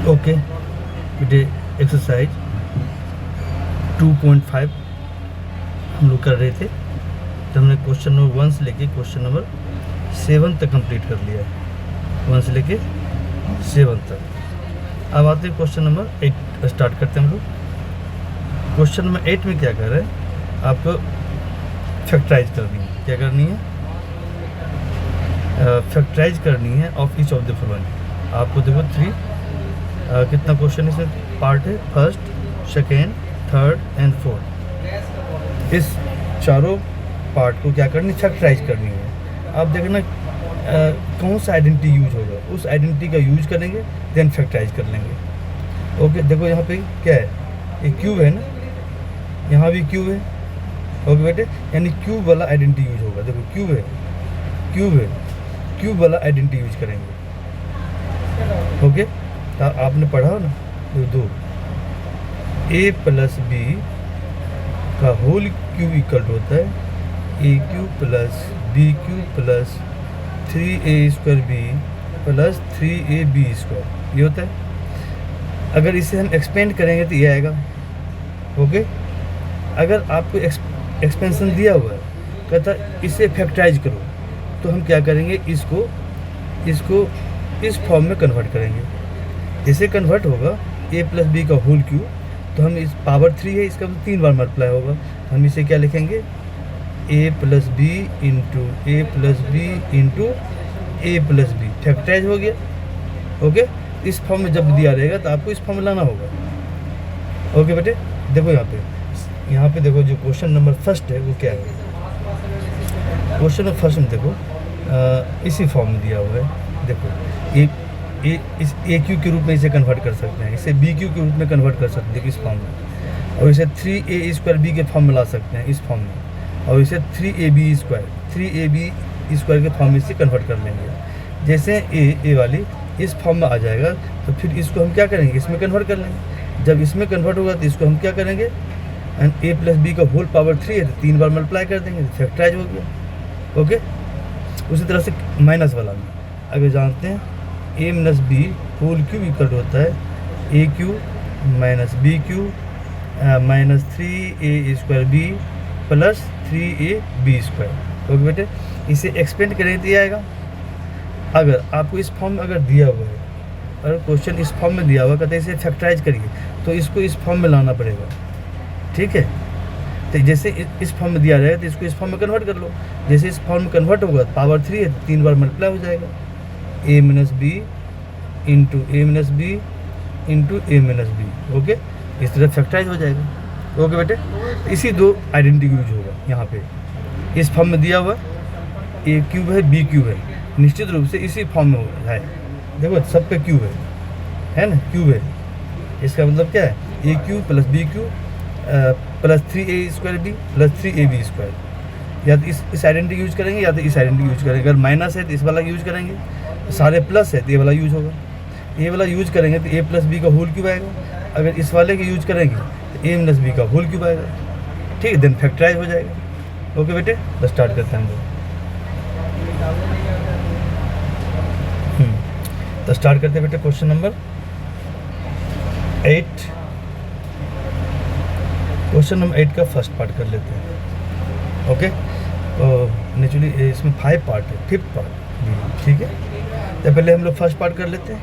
Okay बेटे, exercise 2.5 हम लोग कर रहे थे, तो हमने क्वेश्चन नंबर 1 से लेके क्वेश्चन नंबर 7 तक कंप्लीट कर लिया है, 1 से लेके 7 तक। अब आते हैं क्वेश्चन नंबर 8 स्टार्ट करते हैं हम लोग। क्वेश्चन नंबर 8 में क्या कर रहे हैं, आपको फैक्टराइज करनी है। क्या करनी है? फैक्टराइज करनी है of each of the following. आपको देखो 3 कितना क्वेश्चन इसमें पार्ट है, first, second, third and fourth. इस चारों पार्ट को क्या करनी, फैक्टराइज करनी है। आप देखना कौन सा आइडेंटिटी यूज होगा, उस आइडेंटिटी का यूज करेंगे, देन फैक्टराइज कर लेंगे। ओके, देखो यहाँ पे क्या है, ये क्यूब है ना, यहाँ भी क्यूब है। ओके बेटे, यानी क्यूब वाला आइडेंटिटी यूज होगा। देखो क्यूब है, क्यूब है, क्यूब वाला आइडेंटिटी यूज करेंगे। ओके, तो आपने पढ़ा ना, दो ए प्लस बी का होल क्यूब इक्वल होता है a cube plus B cube plus 3a² B plus 3ab², ये होता है। अगर इसे हम एक्सपेंड करेंगे तो ये आएगा। ओके, अगर आपको एक्सपेंशन दिया हुआ है, कहता इसे फैक्टराइज करो, तो हम क्या करेंगे, इसको इस फॉर्म में कन्वर्ट करेंगे। जैसे कन्वर्ट होगा a प्लस बी का होल क्यूब, तो हम इस पावर 3 है, इसका 3 बार मल्टीप्लाई होगा। हम इसे क्या लिखेंगे, a plus B into A plus B into A plus B, factorise हो गया। ओके, इस फॉर्म में जब दिया रहेगा तो आपको इस फॉर्म में लाना होगा। ओके बेटे, देखो यहाँ पे देखो, जो क्वेश्चन नंबर फर्स्ट है वो क्या है। क्वेश्चन नंबर फर्स्ट में देखो इसी फॉर्म में दिया हुआ है। देखो इस ए क्यू के रूप में इसे कन्वर्ट कर सकते हैं, इसे बी क्यू के रूप में कन्वर्ट कर सकते हैं इस फॉर्म में, और इसे 3a² बी के फॉर्म में ला सकते हैं इस फॉर्म में, और इसे 3ab² के फॉर्म में इसे कन्वर्ट कर लेंगे। जैसे ए वाली इस फॉर्म में आ जाएगा, तो फिर इसको हम क्या करेंगे, इसमें कन्वर्ट कर लेंगे। जब इसमें कन्वर्ट होगा तो इसको हम क्या करेंगे, एंड a प्लस बी का होल पावर 3 है, तो 3 बार मल्टीप्लाई कर देंगे, फैक्टराइज हो गया। ओके, उसी तरह से माइनस वाला में अगर जानते हैं a minus b whole cube equal होता है a cube minus b cube minus 3a² B plus 3ab²। Okay बेटे, इसे एक्सपेंड करेंगे तो ये आएगा। अगर आपको इस फॉर्म में अगर दिया हुआ है, अगर क्वेश्चन इस फॉर्म में दिया हुआ, कहते हैं इसे फैक्टराइज करिए, तो इसको इस फॉर्म में लाना पड़ेगा। ठीक है, तो जैसे इस फॉर्म में दिया रहेगा तो इसको इस फॉर्म में कन्वर्ट कर लो। जैसे इस फॉर्म में कन्वर्ट होगा, पावर 3 है, 3 बार मल्टीप्लाई हो जाएगा, a minus B into A minus B into A minus B. Okay, इस तरह फैक्टराइज हो जाएगा। ओके बेटे, इसी दो आइडेंटिटी यूज होगा यहाँ पे। इस फॉर्म में दिया हुआ ए क्यूब है, बी क्यूब है, निश्चित रूप से इसी फॉर्म में है। देखो सब पे क्यूब है ना, क्यूब है, इसका मतलब क्या है, a cube plus B cube plus 3a² B plus 3ab²। या तो इस आइडेंटिटी यूज करेंगे या तो इस आइडेंटिटी यूज करेंगे। अगर माइनस है तो इस वाला यूज करेंगे, सारे प्लस है तो ये वाला यूज होगा। ये वाला यूज करेंगे तो a प्लस बी का होल क्यूब आएगा। अगर इस वाले के यूज करेंगे तो a माइनस बी का होल क्यूब आएगा। ठीक है, देन फैक्टराइज हो जाएगा। ओके बेटे, बस स्टार्ट करते हैं हम लोग। तो स्टार्ट करते हैं बेटे क्वेश्चन नंबर 8। क्वेश्चन नंबर 8 का फर्स्ट पार्ट कर लेते हैं। ओके, नेचुरली इसमें 5 पार्ट है, 5th पार्ट। ठीक है, तो पहले हम लोग फर्स्ट पार्ट कर लेते हैं।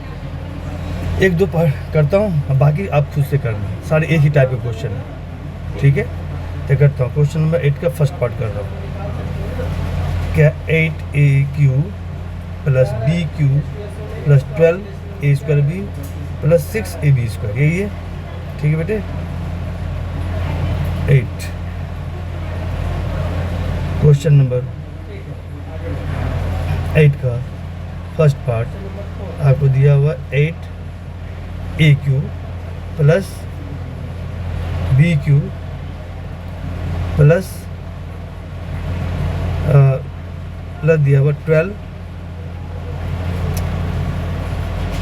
1-2 पार्ट करता हूँ, बाकी आप खुद से करना, सारे एक ही टाइप के क्वेश्चन है। ठीक है, तो करता हूँ। क्वेश्चन नंबर 8 का फर्स्ट पार्ट कर रहा हूँ। क्या 8a³ plus b³ plus 12a² B plus 6ab², यही है। ठीक है बेटे, 8 क्वेश्चन नंबर 8 का फर्स्ट पार्ट आपको दिया हुआ 8a³ प्लस b³ प्लस दिया हुआ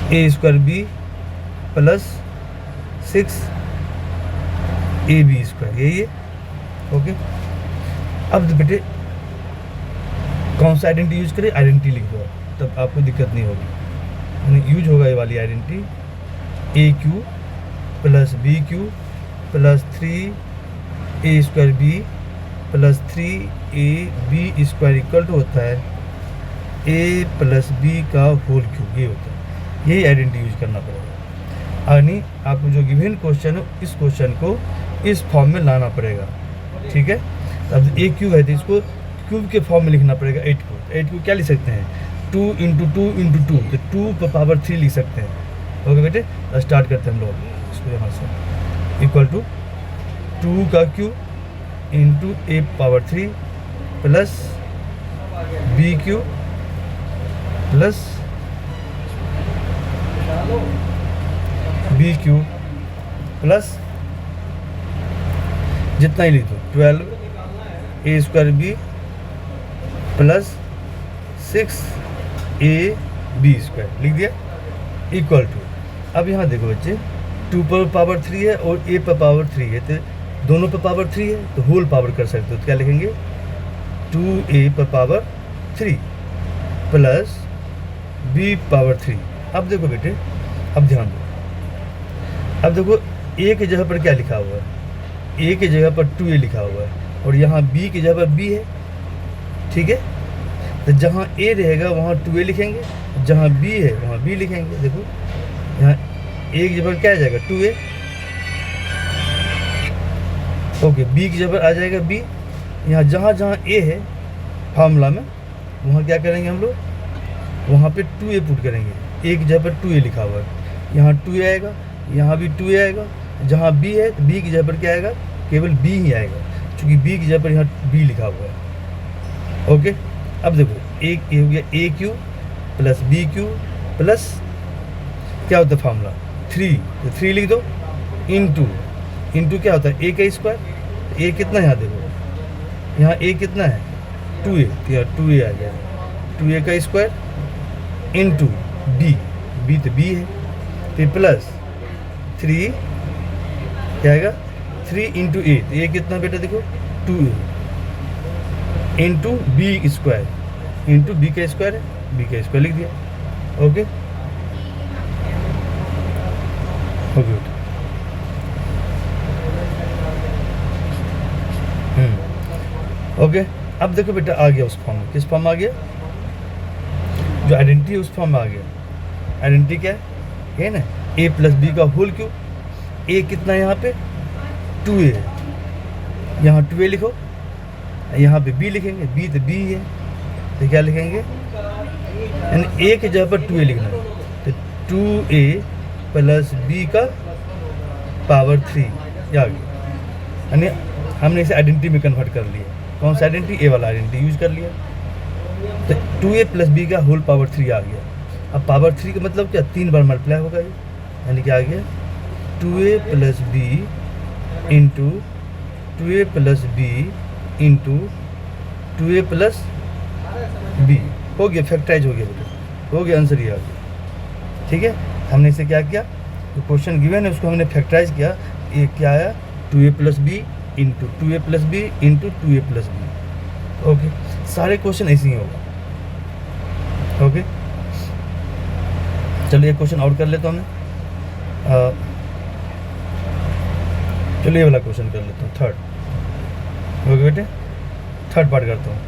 12a² बी प्लस 6ab², यही है। ओके, अब बेटे कौन सा आइडेंटिटी यूज करें, आइडेंटिटी लिख दो, तब आपको दिक्कत नहीं होगी। यूज होगा ये वाली identity A cube plus B cube plus 3a² B plus 3ab square equal to होता है a प्लस बी का होल क्यूब, ये होता है। यही आइडेंटिटी यूज करना पड़ेगा। यानी आपको जो गिवन क्वेश्चन है इस क्वेश्चन को इस फॉर्म में लाना पड़ेगा, ठीक है। अब ए क्यूब है तो इसको क्यूब के फॉर्म में लिखना पड़ेगा 8 को। 8 को क्या लिख सकते हैं 2 × 2 × 2, तो 2 पर पावर 3 लिख सकते हैं। ओके बेटे, स्टार्ट करते हैं हम लोग इसको यहाँ से। इक्वल टू 2 का cube into a power 3 plus B cube plus B cube plus जितना ही लिख दो 12a² बी प्लस 6ab² लिख दिया इक्वल टू। अब यहाँ देखो बच्चे 2 पर पावर 3 है और a पर पावर 3 है, तो दोनों पर पावर 3 है तो होल पावर कर सकते हो, तो क्या लिखेंगे 2a पर पावर 3 प्लस b पावर 3। अब देखो बेटे, अब ध्यान दो, अब देखो a की जगह पर क्या लिखा हुआ है, a की जगह पर 2a लिखा हुआ है और यहाँ b की जगह पर b है, ठीक है। तो जहाँ a रहेगा वहाँ 2a लिखेंगे, जहाँ b है वहाँ b लिखेंगे। देखो यहाँ a की जगह पर क्या आ जाएगा 2a, ओके, b की जगह पर आ जाएगा b। यहाँ जहाँ जहाँ a है फार्मूला में वहाँ क्या करेंगे हम लोग, वहाँ पे 2a पुट करेंगे। a की जगह पर 2a लिखा हुआ है, यहाँ 2a आएगा, यहाँ भी 2a आएगा। जहाँ b है तो b की जगह पर क्या आएगा, केवल b ही आएगा, क्योंकि b की जगह पर यहाँ b लिखा हुआ है। ओके, अब देखो एक हो गया a cube plus B cube plus क्या होता है फार्मूला 3, तो 3 लिख दो इंटू क्या होता है a का स्क्वायर। a कितना है यहाँ देखो, यहाँ a कितना है 2a, तो यहाँ 2a आ गया, 2a का स्क्वायर इंटू b तो b है, फिर प्लस 3 क्या आएगा 3 × a, तो a कितना बेटा देखो 2a into B square into B का स्क्वायर है, बी का स्क्वायर लिख दिया। ओके ओके ओके, अब देखो बेटा आ गया उस फॉर्म में, किस फॉर्म में आ गया, जो आइडेंटिटी है उस फॉर्म में आ गया। आइडेंटिटी क्या है, ये ना a प्लस बी का होल क्यूब। a कितना है यहाँ पे 2a है, यहाँ 2a लिखो, यहाँ पे b लिखेंगे, b तो b ही है, तो क्या लिखेंगे, यानी a की जगह पर 2a लिखना है, तो 2a प्लस b का पावर 3 आ गया। यानी हमने इसे आइडेंटिटी में कन्वर्ट कर लिया। कौन सा आइडेंटिटी, ए वाला आइडेंटिटी यूज कर लिया, तो 2a प्लस बी का होल पावर 3 आ गया। अब पावर 3 का मतलब क्या, 3 बार मल्टीप्लाई होगा ये, यानी क्या आ गया 2a plus B into 2a plus B into 2a plus B, हो गया फैक्टराइज हो गया बेटा, हो गया आंसर ये आ गया। ठीक है, हमने इसे क्या किया, तो क्वेश्चन गिवन है उसको हमने फैक्टराइज किया, ये क्या आया 2a plus B into 2a plus B into 2a plus B. Okay, सारे क्वेश्चन ऐसे ही होगा। ओके, चलिए एक क्वेश्चन और कर लेता हूँ मैं, चलिए ये वाला क्वेश्चन कर लेता हूँ, थर्ड। ओके बेटे, थर्ड पार्ट करता हूँ,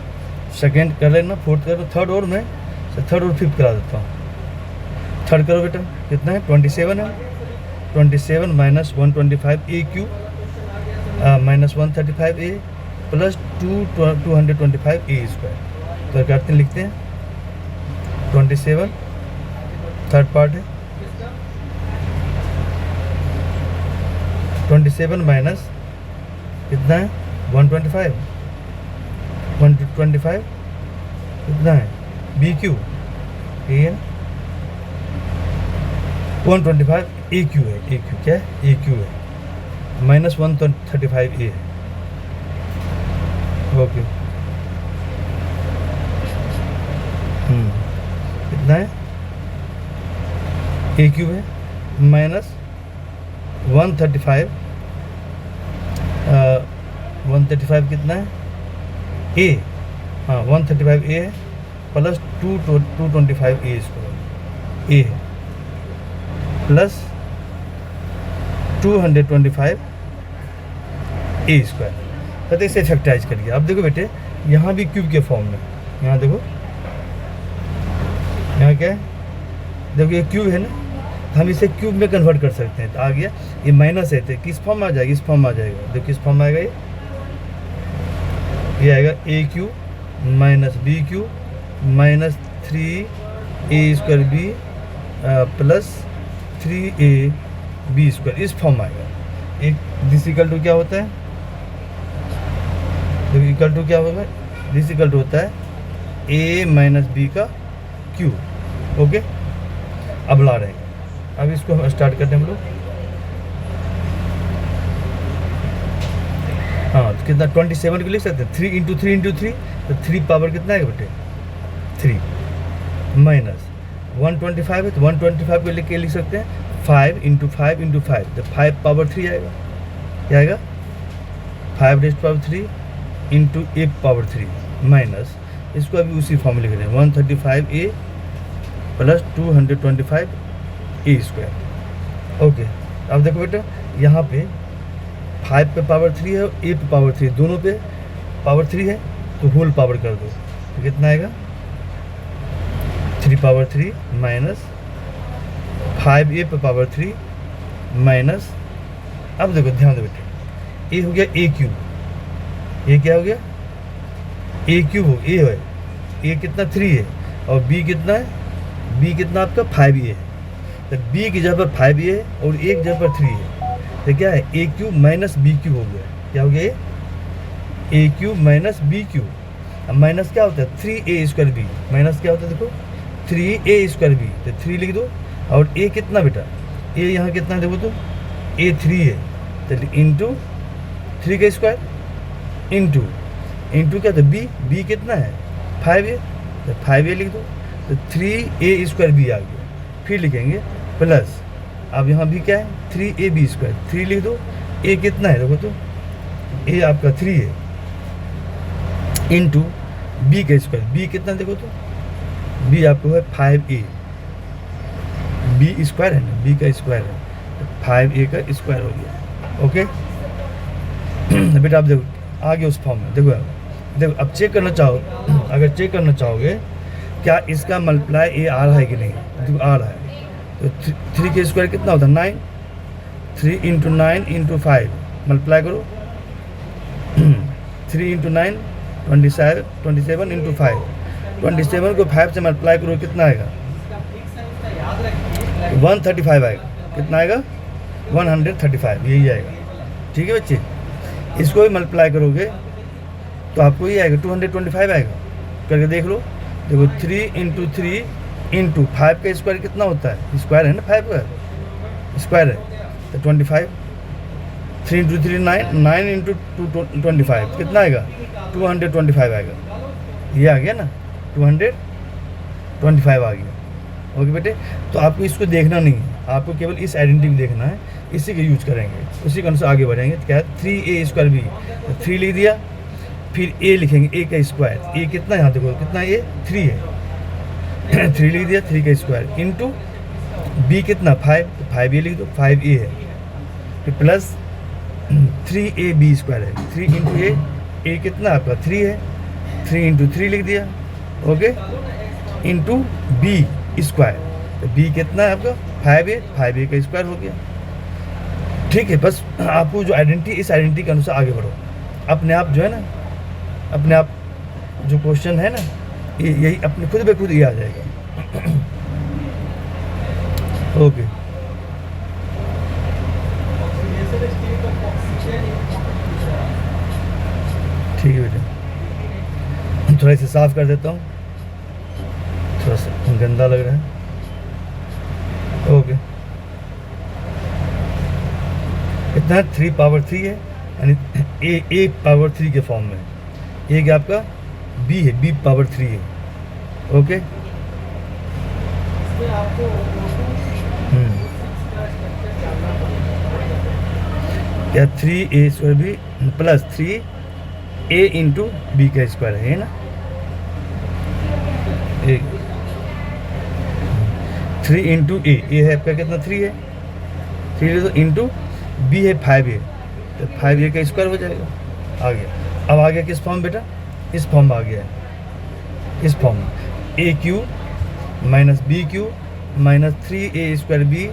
सेकेंड कर लेना, फोर्थ कर, थर्ड और मैं थर्ड और फिफ्थ करा देता हूँ। थर्ड करो बेटा, कितना है 27 है, 27 माइनस 125 ए क्यू माइनस 135 ए प्लस 225 ए स्क्वायर। तो करते हैं, लिखते हैं 27 थर्ड पार्ट है, 27 माइनस कितना है 125 कितना है बी क्यू, ए है 125 ए क्यू है, ए क्यू क्या है ए क्यू है, माइनस 135 ए है। ओके, कितना है ए क्यू है माइनस 135 135 कितना है ए, हाँ 135 ए है प्लस 225 ए स्क्वायर ए है प्लस 225 ए स्क्वायर। तो इसे फैक्टराइज करिए। अब देखो बेटे यहाँ भी क्यूब के फॉर्म में, यहाँ देखो यहाँ क्या है, देखो ये क्यूब है ना, तो हम इसे क्यूब में कन्वर्ट कर सकते हैं। तो आ गया ये माइनस है, तो किस फॉर्म में आ जाएगा, इस फॉर्म में आ जाएगा। देखो किस फॉर्म में आएगा, ये आएगा a cube minus b cube minus 3a square B plus 3a b square, इस फॉर्म में आएगा। एक दिस इक्वल टू क्या होता है, देखो इक्वल टू क्या होगा, दिस इक्वल टू होता है a माइनस बी का क्यूब। ओके, अब ला रहे हैं, अब इसको हम स्टार्ट करते हैं हम लोग। हाँ, तो कितना 27 को लिख सकते हैं, 3 इंटू 3 इंटू 3, तो 3 पावर कितना है बेटे 3 माइनस 125 है, तो 125 को लिख सकते हैं 5 इंटू 5 इंटू 5, तो 5 पावर 3 आएगा। क्या आएगा 5 रेज़ पावर 3 इंटू ए पावर 3 माइनस, इसको अभी उसी फॉर्म में लिख रहे हैं 135a प्लस 225 ए स्क्वायर। ओके, अब देखो बेटा यहाँ पे 5 पे पावर 3 है और ए पे पावर 3, दोनों पे पावर 3 है, तो होल पावर कर दो, तो कितना आएगा 3 पावर 3 माइनस 5a पे पावर 3 माइनस, अब देखो ध्यान दो बेटे, ए हो गया ए क्यूब, ये क्या हो गया ए क्यूब हो, ए है, ए कितना 3 है और बी कितना है, बी कितना आपका 5a है, तो बी की जगह पर 5a है और ए की जगह पर 3 है, तो क्या है a cube minus b cube हो गया। क्या हो गया ये ए क्यूब माइनस बी क्यूब। अब माइनस क्या होता है 3a स्क्वायर बी, माइनस क्या होता है देखो 3a स्क्वायर बी, तो 3 लिख दो, और ए कितना बेटा, ए यहाँ कितना है देखो तो ए 3 है, तो इंटू 3 का स्क्वायर इंटू क्या, तो बी कितना है 5a, तो 5a लिख दो, तो 3a स्क्वायर बी आ गया। फिर लिखेंगे प्लस, अब यहाँ भी क्या है 3ab स्क्वायर, 3 लिख दो, a कितना है देखो तो a आपका 3 है, इंटू b का स्क्वायर, b कितना देखो तो b आपको है 5a, b स्क्वायर है ना, b का स्क्वायर है, तो 5a का स्क्वायर हो गया। ओके बेटा आप देखो आगे उस फॉर्म में देखो अब चेक करना चाहो, अगर चेक करना चाहोगे क्या इसका मल्टीप्लाई ए आ रहा है कि नहीं, देखो आ रहा है, तो 3 का स्क्वायर कितना होता है 9, 3 इंटू 9 इंटू 5 मल्टीप्लाई करो 3 इंटू 9 27 इंटू 5, 27 को 5 से मल्टीप्लाई करो कितना आएगा 135 आएगा, कितना आएगा 135, यही आएगा। ठीक है बच्चे, इसको भी मल्टीप्लाई करोगे तो आपको ये आएगा 225 आएगा, करके देख लो। देखो 3 इंटू 3 इंटू 5 का स्क्वायर कितना होता है, स्क्वायर है ना 5 का स्क्वायर है, तो 25, 3 इंटू 3 9 इंटू 25 कितना आएगा 225 आएगा, ये आ गया ना 225 आ गया। ओके बेटे, तो आपको इसको देखना नहीं है, आपको केवल इस आइडेंटिटी देखना है, इसी का यूज करेंगे, उसी के अनुसार आगे बढ़ेंगे। तो क्या है 3a स्क्वायर बी, तो 3 लिख दिया, फिर a लिखेंगे a का स्क्वायर, a कितना यहाँ देखो कितना a 3 है 3 लिख दिया, 3 का स्क्वायर इंटू b कितना 5, तो 5a लिख दो, 5a है, फिर प्लस 3ab स्क्वायर है, 3 इंटू a कितना आपका 3 है, 3 इंटू 3 लिख दिया, ओके, इंटू b स्क्वायर, तो b कितना है आपका 5a का स्क्वायर हो गया। ठीक है, बस आपको जो आइडेंटिटी, इस आइडेंटिटी के अनुसार आगे बढ़ो, अपने आप जो है ना, अपने आप जो क्वेश्चन है ना, यही अपने खुद ब खुद ये आ जाएगा। ओके, ठीक है बेटा, थोड़ा इसे साफ कर देता हूँ, थोड़ा सा गंदा लग रहा है। ओके, कितना है 3 पावर 3 है, यानी ए पावर 3 के फॉर्म में, एक आपका b है, b पावर 3 है। ओके, क्या 3a square B plus 3a into B का स्क्वायर है ना, 3 इंटू ए है आपका कितना 3 है, 3 इंटू बी है 5a, तो 5a का स्क्वायर हो जाएगा। आ गया। अब आ गया किस फॉर्म बेटा, इस फॉर्म में आ गया है, इस फॉर्म में a cube minus b cube minus 3a square B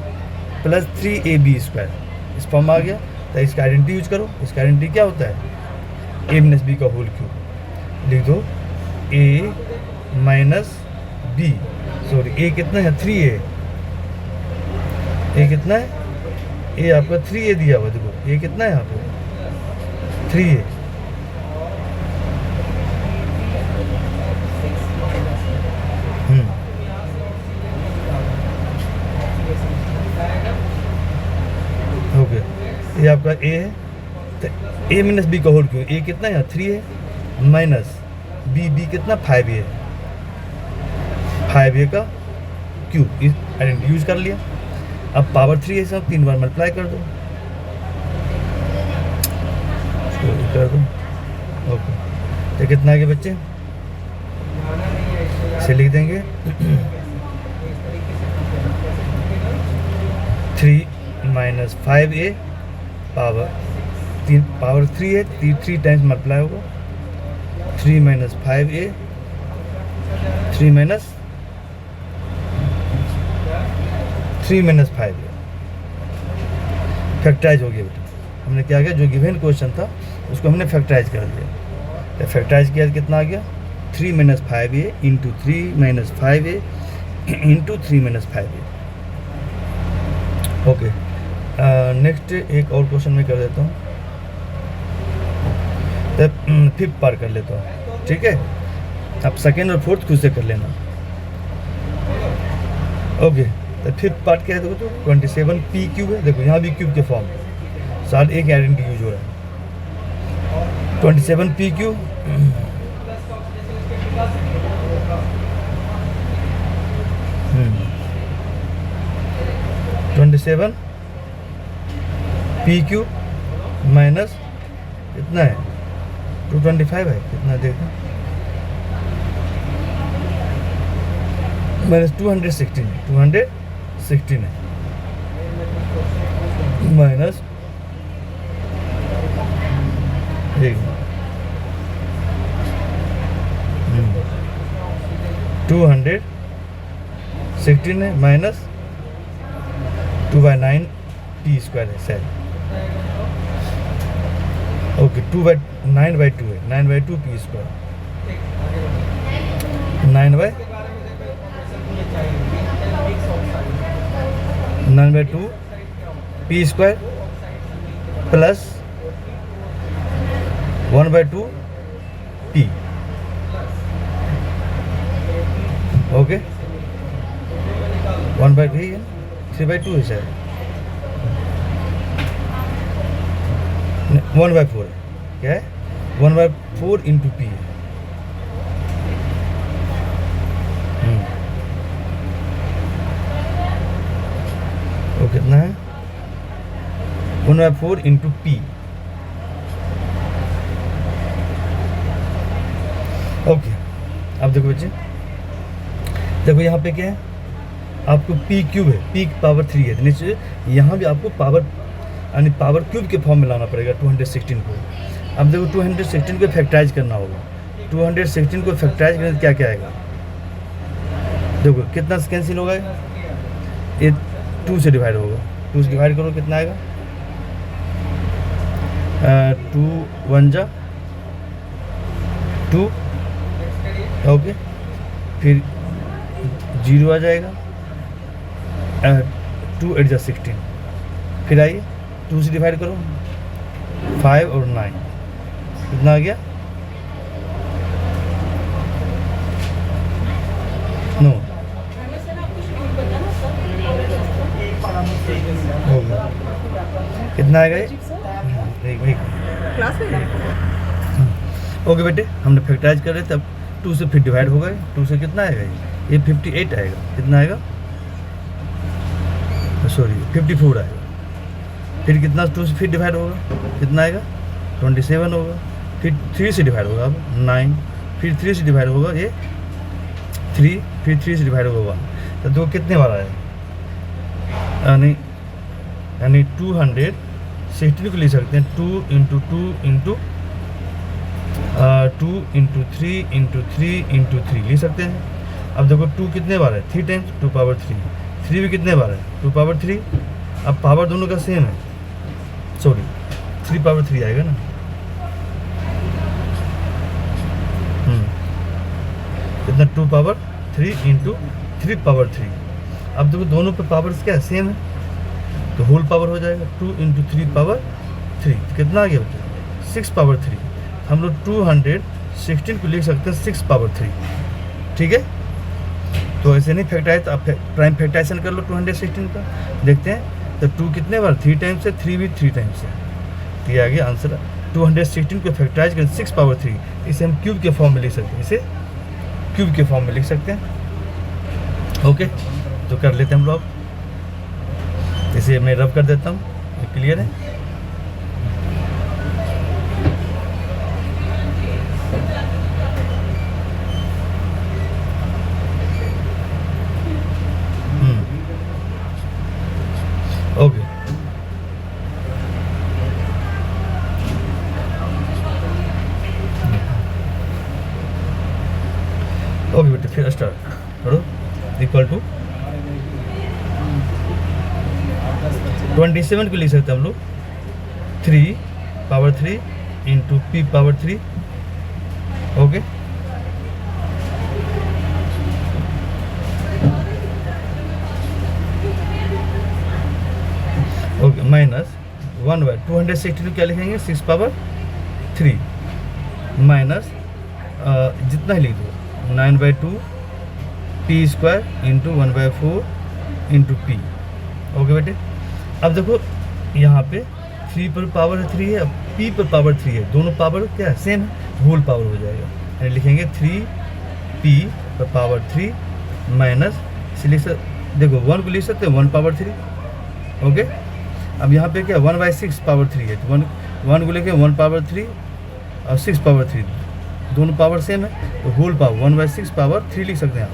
plus 3ab square, इस फॉर्म में आ गया। तो इसका आइडेंटिटी यूज करो। इसका आइडेंटिटी क्या होता है, a माइनस बी का होल क्यूब। लिख दो a minus B, sorry a कितना है 3a, a कितना है, a आपका 3a दिया हुआ, देखो a कितना है यहाँ पे 3a, ओके। ये आपका a है, तो a माइनस बी का होल क्यूब, a कितना है यहाँ 3 है माइनस b कितना 5a है, 5a का क्यूब, इस आइडेंटिटी यूज कर लिया। अब पावर 3 है, सब 3 बार मल्टीप्लाई कर दो, कर दो, ओके। तो कितना आगे बच्चे, इसे लिख देंगे 3 माइनस 5a पावर 3 है, 3 टाइम्स मल्टीप्लाई होगा, 3 minus 5a, 3 minus 5a, factorise हो गया बेटा। हमने क्या किया, जो गिवन क्वेश्चन था उसको हमने फैक्टराइज कर दिया। तो फैक्टराइज किया तो कितना आ गया, 3 minus 5a into 3 minus 5a into 3 minus 5a। Okay, next एक और क्वेश्चन में कर देता हूँ, तो 5th पार्ट कर लेता हूँ, ठीक है। अब सेकेंड और फोर्थ खुद से कर लेना। ओके, तो 5th पार्ट क्या है, देखो तो 27p क्यूब है, देखो यहाँ भी क्यूब के फॉर्म है, साथ एक आइडेंटिटी यूज हो रहा है। 27p cube 27p cube minus कितना है 225 है, कितना देखो माइनस 216 है माइनस 216 है माइनस 2/9 p स्क्वायर है सर। ओके, 9/2 है, 9/2 p square, 9/2 p square plus 1/2 p। Okay, 1/2 है, 3/2 है शायद, 1/4 है, क्या है 1/4 इंटू p है। वो कितना है 1/4 इंटू p। ओके, अब देखो बच्चे, देखो यहाँ पे क्या है, आपको p क्यूब है, p पावर 3 है, नीचे यहाँ भी आपको पावर यानी पावर क्यूब के फॉर्म में लाना पड़ेगा 216 को। अब देखो 216 को फैक्टराइज करना होगा, 216 को फैक्टराइज करने से क्या क्या आएगा, देखो कितना कैंसिल होगा, ये 2 से डिवाइड होगा, 2 से डिवाइड करो कितना आएगा 2 1 जा 2, ओके, फिर 0 आ जाएगा, 2 8 जा 16, फिर आइए 2 से डिवाइड करो 5 और 9, कितना आ गया 9, कितना आएगा ये, ओके बेटे, हमने फैक्टराइज कर रहे थे, अब 2 से फिर डिवाइड होगा, 2 से कितना आएगा ये 58 आएगा, कितना आएगा सॉरी 54 आएगा, फिर कितना 2 से फिर डिवाइड होगा, कितना आएगा 27 होगा, फिर 3 से डिवाइड होगा अब 9, फिर 3 से डिवाइड होगा ये 3, फिर 3 से डिवाइड होगा 1, तो 2 कितने वाला है, यानी 216 16 को लिख सकते हैं 2 into 2 into 2 into 3 into 3 into 3 लिख सकते हैं। अब देखो 2 कितने बार है, 3 टाइम्स 2 पावर 3, 3 भी कितने बार है, 2 पावर 3। अब पावर दोनों का सेम है, सॉरी 3 पावर 3 आएगा ना। कितना, 2 पावर 3 इंटू 3 पावर 3। अब देखो दोनों पे पावर्स क्या है, सेम है, तो होल पावर हो जाएगा 2 इंटू 3 पावर 3। तो कितना आ गया बच्चे, 6 पावर 3। हम लोग 216 को लिख सकते हैं 6 पावर 3, ठीक है। तो ऐसे नहीं फैक्टराइज, आप प्राइम फैक्टराइजेशन कर लो 216 का, देखते हैं। तो 2 कितने बार, 3 टाइम्स है, 3 भी 3 टाइम्स है। तो ये आ गया आंसर। 216 को फैक्टराइज कर 6 पावर 3, इसे हम क्यूब के फॉर्म में लिख सकते हैं, इसे क्यूब के फॉर्म में लिख सकते हैं। ओके, तो कर लेते हैं हम लोग। इसे मैं रब कर देता हूँ, ये क्लियर है। ओके, ओके बेटे, फिर स्टार्ट करो। इक्वल टू 27 को लिख सकते हैं हम लोग 3 power 3 into P power 3। Okay, okay, minus 1/216 क्या लिखेंगे, 6 पावर 3 माइनस जितना ही लिख दो 9/2 P square into 1/4 into P. Okay बेटे, अब देखो यहाँ पे 3 पर पावर 3 है, अब पी पर पावर 3 है, दोनों पावर क्या है, सेम है, होल पावर हो जाएगा। यानी लिखेंगे 3p पर पावर 3 माइनस, इसलिए देखो 1 को लिख सकते हैं 1 पावर 3। ओके, अब यहाँ पे क्या 1/6 पावर 3 है, तो 1 को लेके 1 पावर 3 और 6 पावर 3, दोनों पावर सेम है, तो होल पावर 1/6 पावर 3 लिख सकते हैं आप।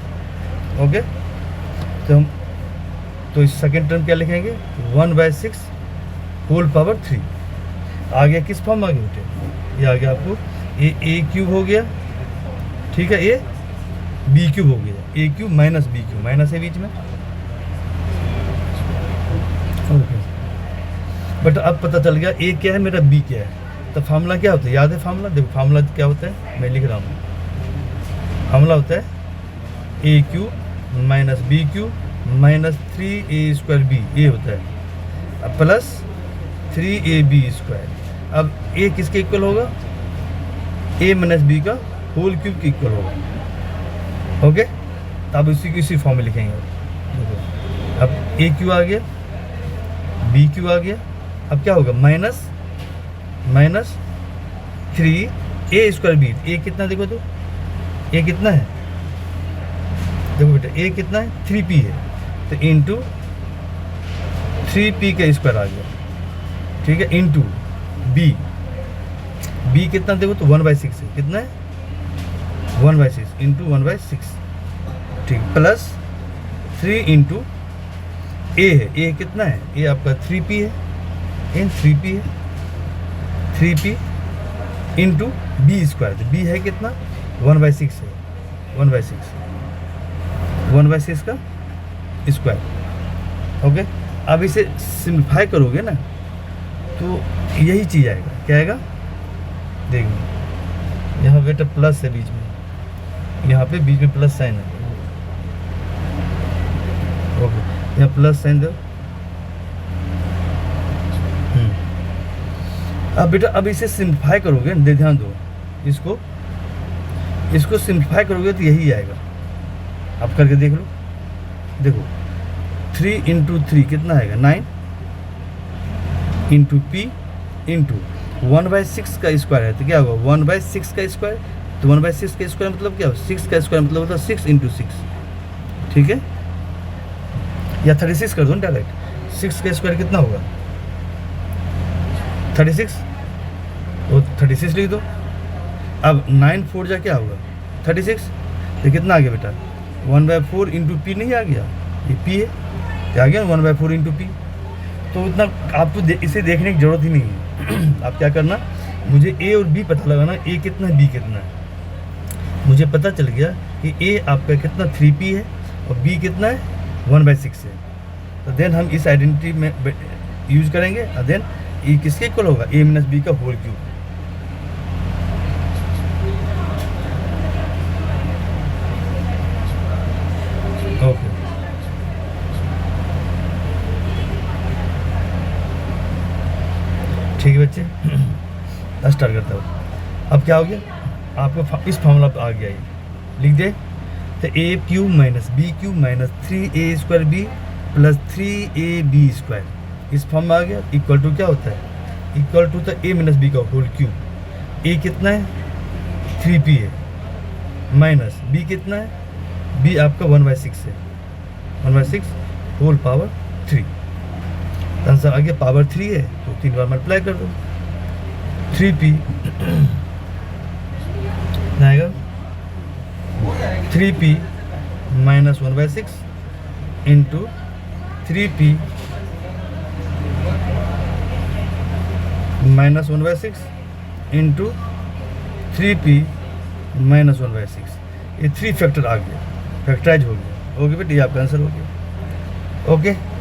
ओके, तो इस सेकेंड टर्म क्या लिखेंगे, 1/6 होल पावर 3। आ गया किस फॉर्म में, आ गया बेटे, ये आ गया आपको ए क्यूब हो गया, ठीक है, ए बी क्यूब हो गया, a cube minus b cube, minus है बीच में। ओके, बट अब पता चल गया ए क्या है मेरा, बी क्या है। तो फार्मूला क्या होता है, याद है फार्मूला, देखो फार्मूला क्या होता है, मैं लिख रहा हूँ। फार्मूला होता है a cube minus b cube minus 3a² b, ये होता है, अब प्लस 3ab²। अब ए किसके इक्वल होगा, ए माइनस बी का होल क्यूब के इक्वल होगा। ओके, तो अब इसी फॉर्म में लिखेंगे। देखो अब ए क्यू आ गया, बी क्यू आ गया, अब क्या होगा, माइनस 3a² बी। ए कितना देखो तो, ए कितना है, देखो बेटा ए कितना है, 3p है, तो इंटू 3p का स्क्वायर आ गया, ठीक है, इंटू बी कितना देखो तो 1/6 है, कितना है 1/6 इंटू 1/6, ठीक, प्लस 3 इंटू ए है, ए कितना है, ए आपका 3p है, इन 3p है, 3p इंटू b², तो b है कितना 1/6 है, 1/6 का स्क्वायर। ओके, अब इसे सिंप्लीफाई करोगे ना तो यही चीज़ आएगा, क्या आएगा, देखो यहाँ बेटा प्लस है बीच में, यहाँ पे बीच में प्लस साइन है। ओके, यहाँ प्लस साइन दो। अब बेटा अब इसे सिंप्लीफाई करोगे, ध्यान दो, इसको सिंप्लीफाई करोगे तो यही आएगा। आप करके देख लो, देखो 3 इंटू 3 कितना आएगा 9 इंटू पी इंटू 1/6 का स्क्वायर है, तो क्या होगा 1/6 का स्क्वायर, तो 1/6 का स्क्वायर मतलब क्या हो, 6 का स्क्वायर मतलब होता है 6 इंटू 6, ठीक है, या 36 कर दो डायरेक्ट, 6 का स्क्वायर कितना होगा 36, तो 36 लिख दो। अब 9 4 जा क्या होगा 36, तो कितना आ गया बेटा 1/4 इंटू पी नहीं आ गया, ये पी है, क्या आ गया 1/4 इंटू पी। तो इतना आपको इसे देखने की ज़रूरत ही नहीं है। आप क्या करना, मुझे ए और बी पता लगाना, ए कितना है बी कितना है। मुझे पता चल गया कि ए आपका कितना 3p है और बी कितना है 1/6 है। तो देन हम इस आइडेंटिटी में यूज करेंगे और देन ए किसके इक्वल होगा, a - b का होल क्यूब। ओके, ठीक है बच्चे, स्टार्ट करता हूँ। अब क्या हो गया, आपको इस फॉर्मूला पे आ गया, ये लिख दे। तो a³ minus b³ minus 3a² b plus 3ab², इस फॉर्म में आ गया। इक्वल टू क्या होता है, इक्वल टू तो a - b का होल क्यूब। a कितना है 3p है, माइनस b कितना है, b आपका 1/6 है, 1/6 होल पावर 3। आंसर आ गया पावर 3 है तो 3 बार मल्टीप्लाई कर दो। 3p आएगा 3p minus 1/6 into 3p minus 1/6 into 3p minus 1/6। ये 3 फैक्टर आ गया, फैक्टराइज हो गया। ओके बेटा, ये आपका आंसर हो गया। ओके।